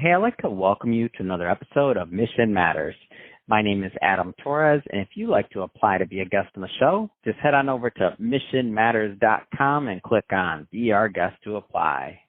Hey, I'd like to welcome you to another episode of Mission Matters. My name is Adam Torres, and if you'd like to apply to be a guest on the show, just head on over to missionmatters.com and click on Be Our Guest to apply.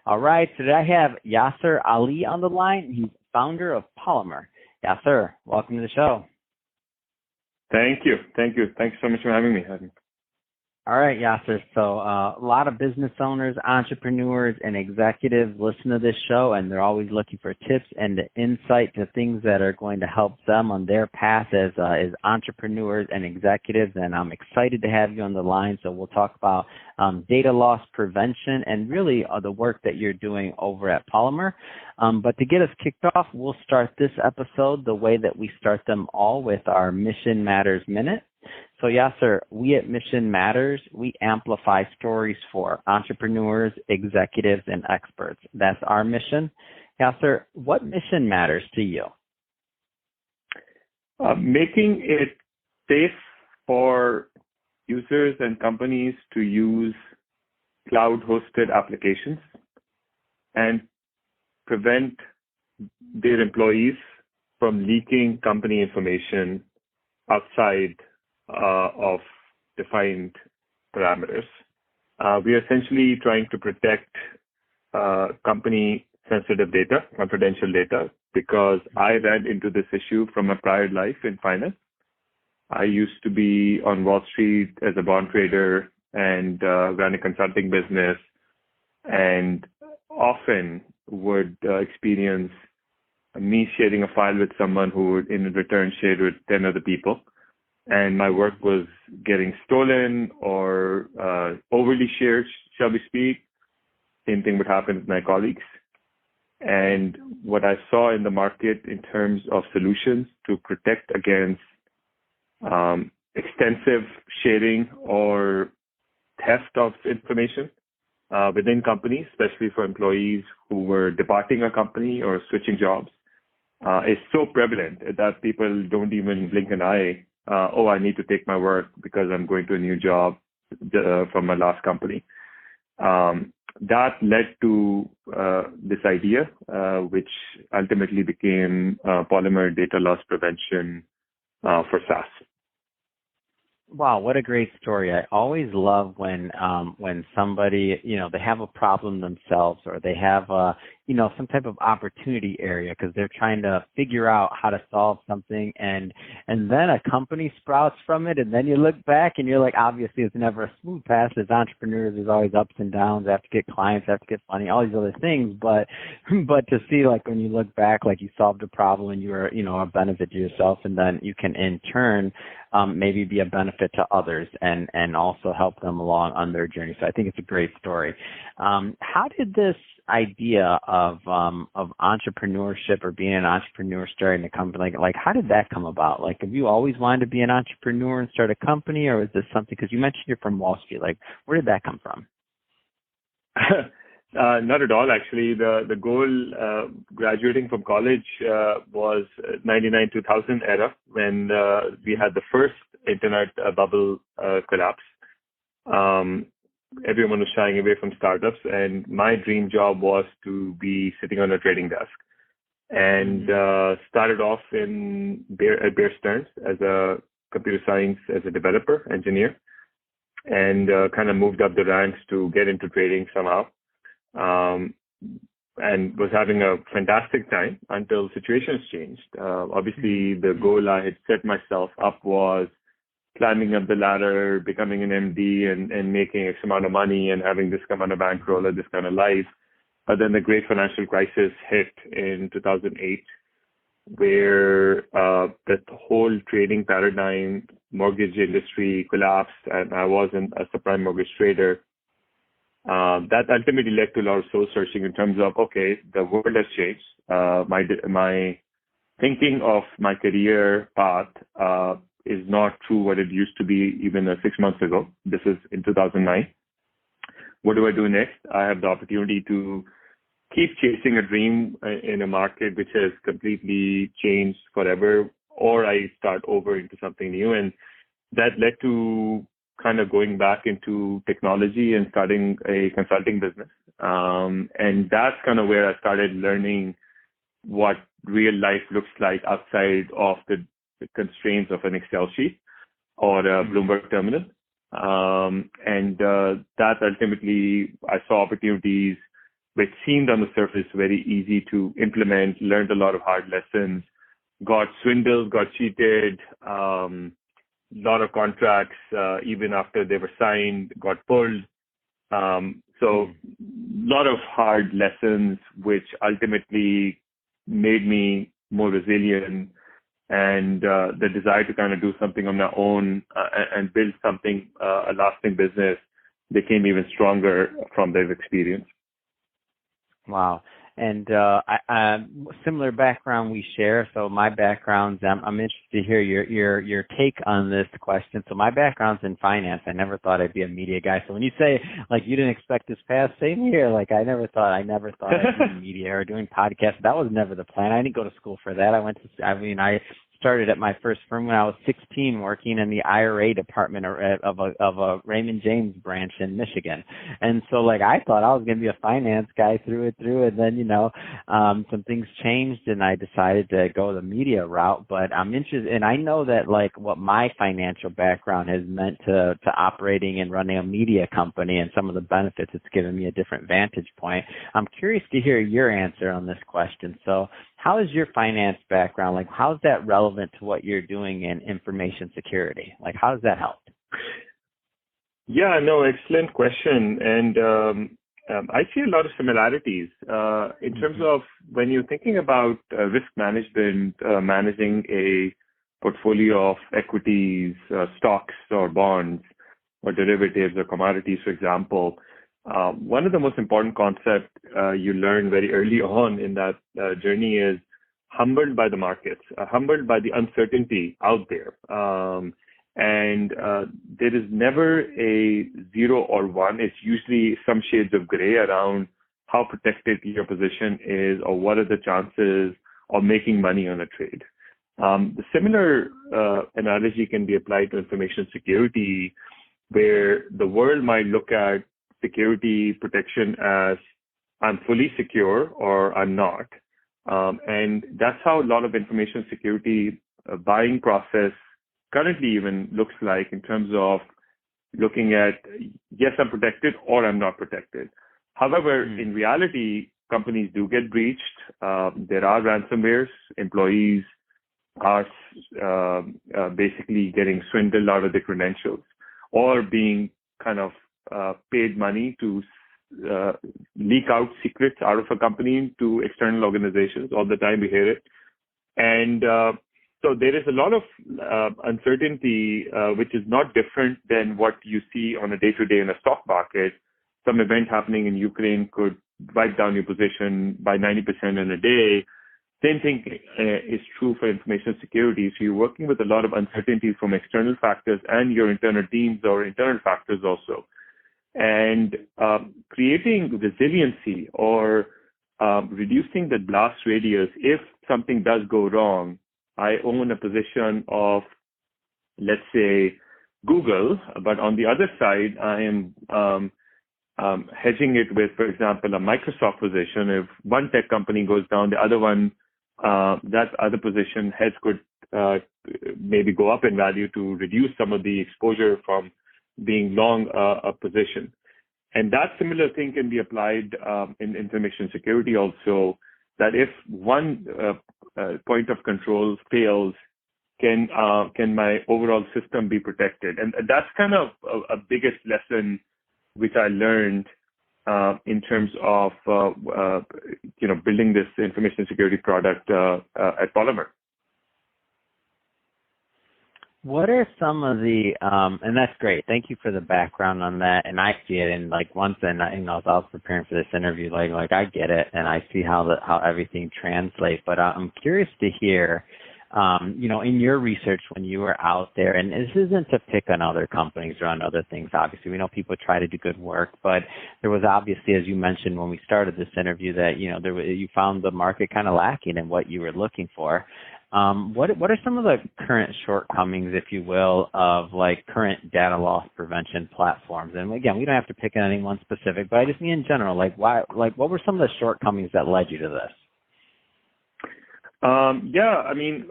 All right, so today I have Yasser Ali on the line. He's founder of Polymer. Yasser, welcome to the show. Thank you. Thanks so much for having me. All right, Yasser. So a lot of business owners, entrepreneurs, and executives listen to this show, and they're always looking for tips and insight to things that are going to help them on their path as entrepreneurs and executives. And I'm excited to have you on the line. So we'll talk about data loss prevention and really the work that you're doing over at Polymer. But to get us kicked off, we'll start this episode the way that we start them all with our Mission Matters Minute. So Yasser, we at Mission Matters, we amplify stories for entrepreneurs, executives, and experts. That's our mission. Yasser, what mission matters to you? Making it safe for users and companies to use cloud-hosted applications and prevent their employees from leaking company information outside of defined parameters. We are essentially trying to protect company sensitive data, confidential data, because I ran into this issue from a prior life in finance. I used to be on Wall Street as a bond trader and ran a consulting business, and often would experience me sharing a file with someone who would in return share it with 10 other people. And my work was getting stolen or overly shared, shall we speak. Same thing would happen with my colleagues. And what I saw in the market in terms of solutions to protect against extensive sharing or theft of information within companies, especially for employees who were departing a company or switching jobs, is so prevalent that people don't even blink an eye. I need to take my work because I'm going to a new job from my last company. That led to this idea, which ultimately became Polymer Data Loss Prevention for SaaS. Wow, what a great story. I always love when somebody, they have a problem themselves or they have some type of opportunity area because they're trying to figure out how to solve something and then a company sprouts from it, and then you look back and you're like, obviously it's never a smooth path. As entrepreneurs, there's always ups and downs. I have to get clients, I have to get money, all these other things. But to see like when you look back, like you solved a problem and you were, a benefit to yourself, and then you can in turn maybe be a benefit to others and also help them along on their journey. So I think it's a great story. How did this idea of entrepreneurship or being an entrepreneur starting a company, like how did that come about? Like, have you always wanted to be an entrepreneur and start a company, or is this something, because you mentioned you're from Wall Street, like where did that come from? Not at all, actually. The goal graduating from college was 99-2000 era when we had the first internet bubble collapse. Everyone was shying away from startups, and my dream job was to be sitting on a trading desk. And started off at Bear Stearns as a computer science, as a developer, engineer, and kind of moved up the ranks to get into trading somehow. And was having a fantastic time until situations changed. Obviously, the goal I had set myself up was climbing up the ladder, becoming an MD and making X amount of money and having this kind of bankroll or this kind of life. But then the great financial crisis hit in 2008, where the whole trading paradigm, mortgage industry collapsed, and I wasn't a subprime mortgage trader. That ultimately led to a lot of soul searching in terms of, okay, the world has changed. My thinking of my career path is not true what it used to be even 6 months ago. This is in 2009. What do I do next? I have the opportunity to keep chasing a dream in a market which has completely changed forever, or I start over into something new. And that led to kind of going back into technology and starting a consulting business. And that's kind of where I started learning what real life looks like outside of the constraints of an Excel sheet or a Bloomberg terminal. That ultimately, I saw opportunities which seemed on the surface very easy to implement, learned a lot of hard lessons, got swindled, got cheated, lot of contracts, even after they were signed, got pulled. So lot of hard lessons, which ultimately made me more resilient, and the desire to kind of do something on my own and build something, a lasting business, became even stronger from this experience. Wow. And similar background we share. So my background's, I'm interested to hear your take on this question. So my background's in finance. I never thought I'd be a media guy. So when you say like you didn't expect this path, same here. Like I never thought I'd be in media or doing podcasts. That was never the plan. I didn't go to school for that. I started at my first firm when I was 16, working in the IRA department of a Raymond James branch in Michigan. And so like I thought I was going to be a finance guy through and then some things changed and I decided to go the media route. But I'm interested, and I know that like what my financial background has meant to operating and running a media company and some of the benefits it's given me a different vantage point. I'm curious to hear your answer on this question. So how is your finance background, like how's that relevant to what you're doing in information security? Like how does that help? Yeah, no, excellent question. And I see a lot of similarities in terms of when you're thinking about risk management, managing a portfolio of equities, stocks or bonds or derivatives or commodities, for example. One of the most important concepts you learn very early on in that journey is humbled by the markets, humbled by the uncertainty out there. There is never a 0 or 1. It's usually some shades of gray around how protected your position is or what are the chances of making money on a trade. The similar analogy can be applied to information security, where the world might look at security protection as I'm fully secure or I'm not. And that's how a lot of information security buying process currently even looks like, in terms of looking at, yes, I'm protected or I'm not protected. However, in reality, companies do get breached. There are ransomwares. Employees are basically getting swindled out of their credentials or being kind of paid money to leak out secrets out of a company to external organizations. All the time we hear it. And so there is a lot of uncertainty, which is not different than what you see on a day-to-day in a stock market. Some event happening in Ukraine could wipe down your position by 90% in a day. Same thing is true for information security. So you're working with a lot of uncertainty from external factors and your internal teams or internal factors also. And creating resiliency or reducing the blast radius if something does go wrong. I own a position of, let's say, Google, but on the other side, I am hedging it with, for example, a Microsoft position. If one tech company goes down, the other one, that other position heads could maybe go up in value to reduce some of the exposure from being long a position. And that similar thing can be applied in information security also, that if one point of control fails, can my overall system be protected? And that's kind of a biggest lesson which I learned in terms of building this information security product at Polymer. What are some of the, and that's great. Thank you for the background on that. And I see it in like once, and as I was preparing for this interview, like I get it, and I see how everything translates. But I'm curious to hear, in your research when you were out there, and this isn't to pick on other companies or on other things. Obviously, we know people try to do good work, but there was obviously, as you mentioned when we started this interview, that you found the market kind of lacking in what you were looking for. What are some of the current shortcomings, if you will, of like current data loss prevention platforms? And again, we don't have to pick on any one specific, but I just mean in general, what were some of the shortcomings that led you to this? Yeah, I mean,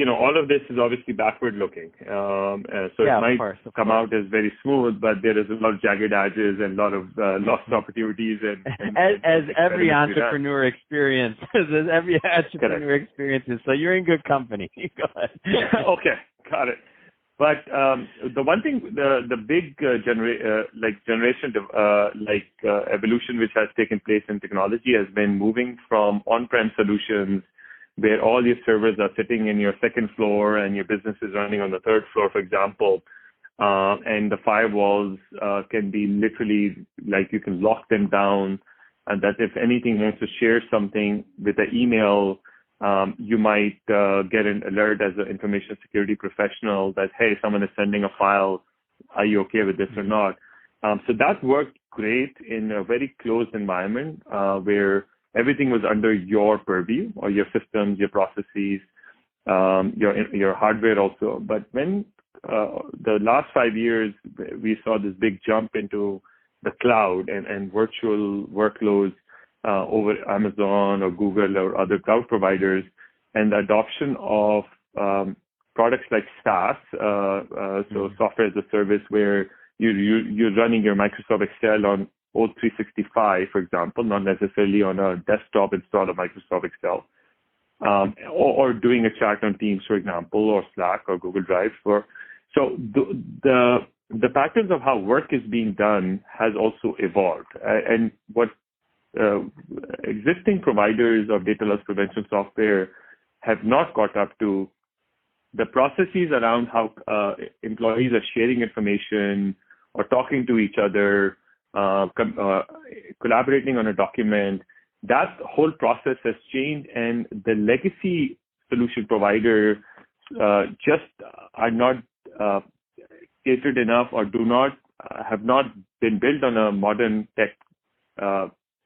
all of this is obviously backward looking. So Yeah, it of might course, of come course. out as very smooth, but there is a lot of jagged edges and a lot of lost opportunities As and every experiments we ran. entrepreneur experience, as every Correct. entrepreneur experiences. So you're in good company. Go ahead. Okay, got it. But the one thing, the big generation evolution which has taken place in technology has been moving from on-prem solutions where all your servers are sitting in your second floor and your business is running on the third floor, for example, and the firewalls can be literally like you can lock them down, and that if anything wants to share something with an email, you might get an alert as an information security professional that, hey, someone is sending a file. Are you okay with this or not? So that worked great in a very closed environment where everything was under your purview or your systems, your processes, your hardware also. But when the last 5 years, we saw this big jump into the cloud and virtual workloads over Amazon or Google or other cloud providers, and the adoption of products like SaaS, so software as a service, where you're running your Microsoft Excel on O365, for example, not necessarily on a desktop install of Microsoft Excel, or doing a chat on Teams, for example, or Slack or Google Drive. So the patterns of how work is being done has also evolved, and what existing providers of data loss prevention software have not caught up to, the processes around how employees are sharing information or talking to each other, collaborating on a document. That whole process has changed, and the legacy solution provider just are not catered enough, or have not been built on a modern tech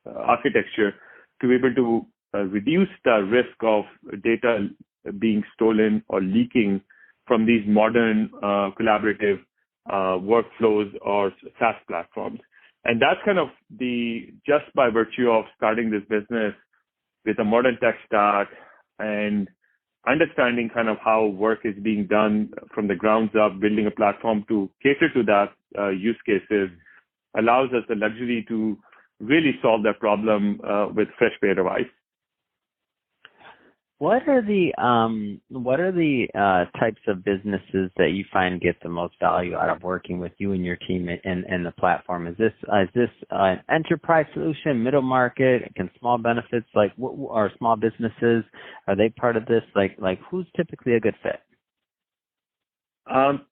architecture to be able to reduce the risk of data being stolen or leaking from these modern collaborative workflows or SaaS platforms. And that's kind of just by virtue of starting this business with a modern tech stack and understanding kind of how work is being done from the grounds up, building a platform to cater to that use cases allows us the luxury to really solve that problem with fresh pair of eyes. What are the types of businesses that you find get the most value out of working with you and your team and the platform? Is this an enterprise solution, middle market? Can small benefits or small businesses, are they part of this? Like who's typically a good fit?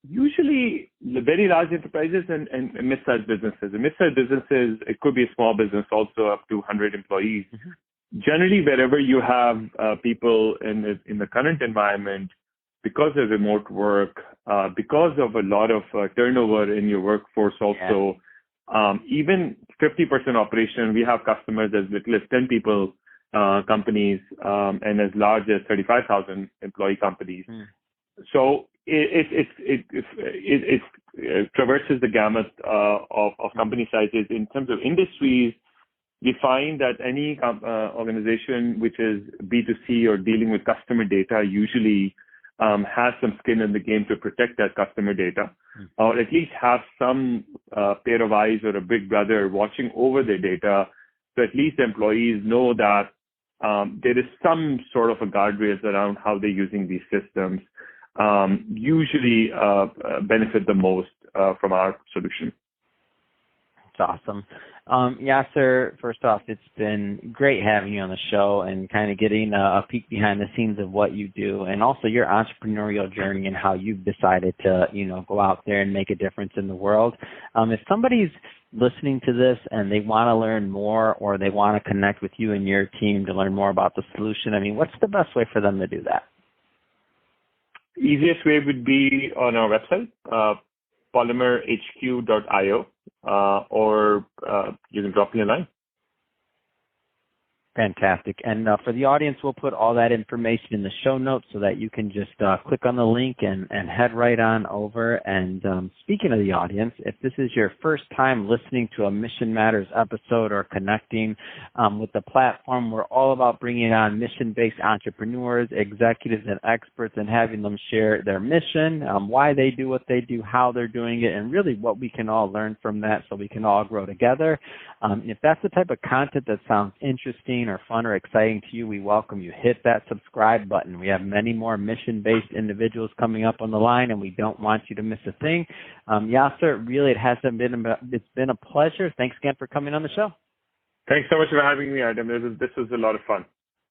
Usually the very large enterprises and mid-sized businesses. And mid-sized businesses, it could be a small business also up to 100 employees. Mm-hmm. Generally, wherever you have people in the current environment, because of remote work, because of a lot of turnover in your workforce also, even 50% operation, we have customers as little as 10 people companies and as large as 35,000 employee companies. So it traverses the gamut of company sizes. In terms of industries, we find that any organization which is B2C or dealing with customer data usually has some skin in the game to protect that customer data, or at least have some pair of eyes or a big brother watching over their data, so at least employees know that there is some sort of a guardrails around how they're using these systems. Usually benefit the most from our solution. That's awesome. Yasser, first off, it's been great having you on the show and kind of getting a peek behind the scenes of what you do, and also your entrepreneurial journey and how you've decided to, go out there and make a difference in the world. If somebody's listening to this and they want to learn more, or they want to connect with you and your team to learn more about the solution, what's the best way for them to do that? Easiest way would be on our website, polymerhq.io, or you can drop me a line. Fantastic. And for the audience, we'll put all that information in the show notes so that you can just click on the link and head right on over. And speaking of the audience, if this is your first time listening to a Mission Matters episode or connecting with the platform, we're all about bringing on mission-based entrepreneurs, executives, and experts and having them share their mission, why they do what they do, how they're doing it, and really what we can all learn from that so we can all grow together. If that's the type of content that sounds interesting or fun or exciting to you, we welcome you. Hit that subscribe button. We have many more mission-based individuals coming up on the line, and we don't want you to miss a thing. Yasser, really, it's been a pleasure. Thanks again for coming on the show. Thanks so much for having me, Adam. This was a lot of fun.